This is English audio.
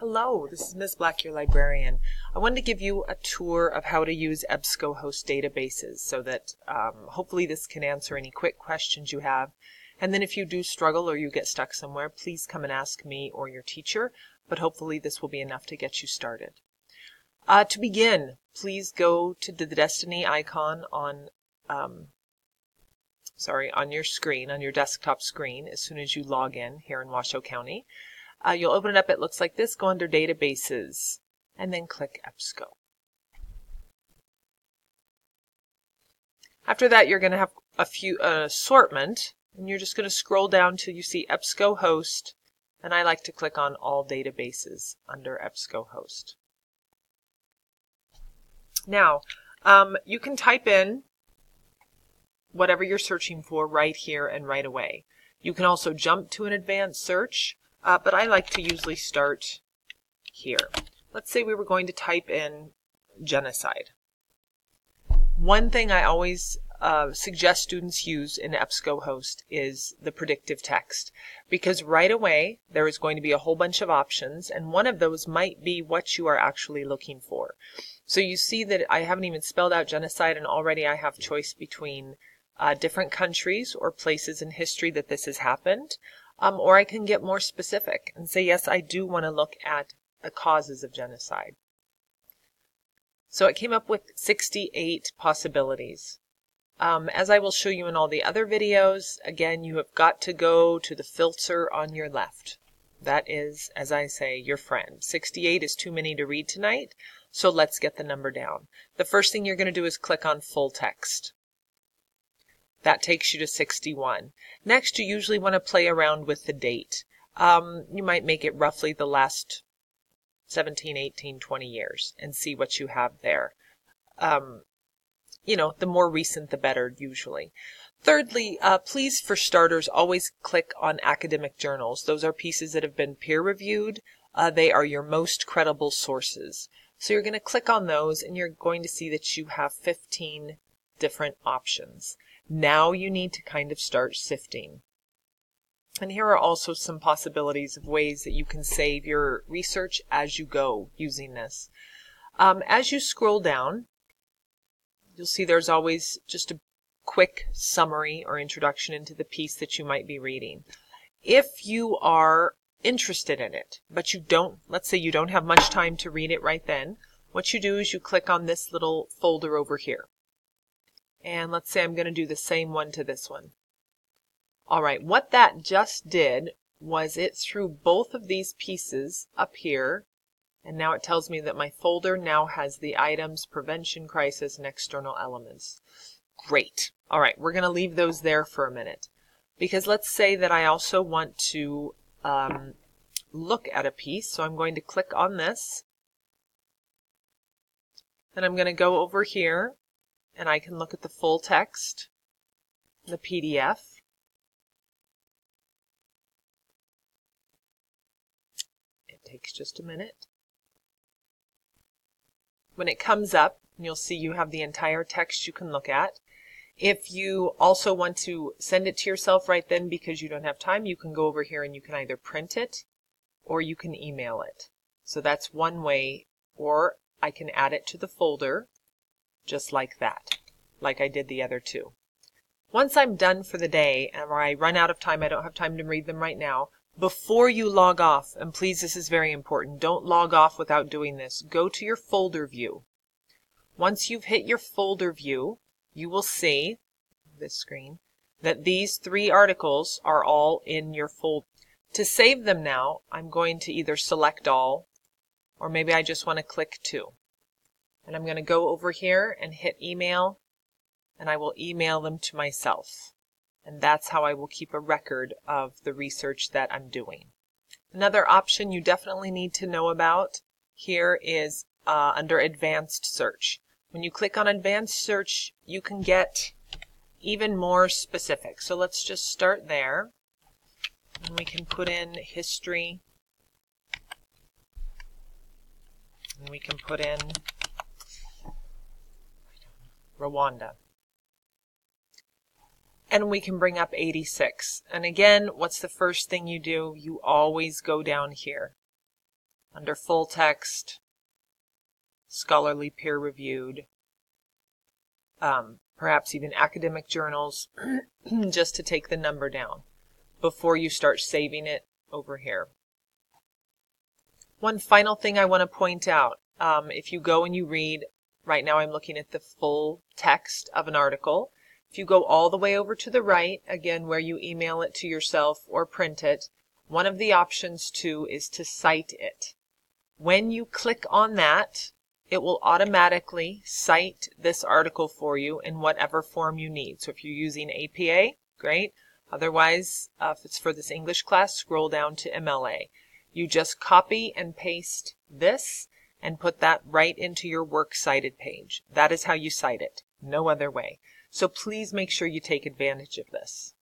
Hello, this is Ms. Black, your librarian. I wanted to give you a tour of how to use EBSCOHost databases so that hopefully this can answer any quick questions you have. And then if you do struggle or you get stuck somewhere, please come and ask me or your teacher, but hopefully this will be enough to get you started. To begin, please go to the Destiny icon on your screen, on your desktop screen, as soon as you log in here in Washoe County. You'll open it up, it looks like this, go under Databases, and then click EBSCO. After that, you're going to have an assortment, and you're just going to scroll down till you see EBSCOHost, and I like to click on All Databases under EBSCOHost. Now, you can type in whatever you're searching for right here and right away. You can also jump to an advanced search, but I like to usually start here. Let's say we were going to type in genocide. One thing I always suggest students use in EBSCOHost is the predictive text, because right away there is going to be a whole bunch of options, and one of those might be what you are actually looking for. So you see that I haven't even spelled out genocide, and already I have choice between different countries or places in history that this has happened. Or I can get more specific and say, yes, I do want to look at the causes of genocide. So it came up with 68 possibilities. As I will show you in all the other videos, again, you have got to go to the filter on your left. That is, as I say, your friend. 68 is too many to read tonight, so let's get the number down. The first thing you're going to do is click on full text. That takes you to 61. Next, you usually want to play around with the date. You might make it roughly the last 17, 18, 20 years and see what you have there. The more recent, the better, usually. Thirdly, please, for starters, always click on academic journals. Those are pieces that have been peer-reviewed. They are your most credible sources. So you're going to click on those, and you're going to see that you have 15 different options. Now you need to kind of start sifting. And here are also some possibilities of ways that you can save your research as you go using this. As you scroll down, you'll see there's always just a quick summary or introduction into the piece that you might be reading. If you are interested in it, but let's say you don't have much time to read it right then, what you do is you click on this little folder over here. And let's say I'm going to do the same one to this one. All right, what that just did was it threw both of these pieces up here, and now it tells me that my folder now has the items, prevention, crisis, and external elements. Great. All right, we're going to leave those there for a minute, because let's say that I also want to look at a piece, so I'm going to click on this, and I'm going to go over here, and I can look at the full text, the PDF. It takes just a minute. When it comes up, you'll see you have the entire text you can look at. If you also want to send it to yourself right then because you don't have time, you can go over here and you can either print it or you can email it. So that's one way, or I can add it to the folder just like that, like I did the other two. Once I'm done for the day, or I run out of time, I don't have time to read them right now, before you log off, and please, this is very important, don't log off without doing this, go to your folder view. Once you've hit your folder view, you will see, this screen, that these 3 articles are all in your folder. To save them now, I'm going to either select all, or maybe I just want to click 2. And I'm going to go over here and hit email, and I will email them to myself. And that's how I will keep a record of the research that I'm doing. Another option you definitely need to know about here is under advanced search. When you click on advanced search, you can get even more specific. So let's just start there. And we can put in history. And we can put in Rwanda. And we can bring up 86. And again, what's the first thing you do? You always go down here. under full text, scholarly peer-reviewed, perhaps even academic journals, just to take the number down before you start saving it over here. One final thing I want to point out, if you go and you read, right now I'm looking at the full text of an article. If you go all the way over to the right, again where you email it to yourself or print it, one of the options too is to cite it. When you click on that, it will automatically cite this article for you in whatever form you need. So if you're using APA, great. Otherwise, if it's for this English class, scroll down to MLA. You just copy and paste this and put that right into your works cited page. That is how you cite it. No other way. So please make sure you take advantage of this.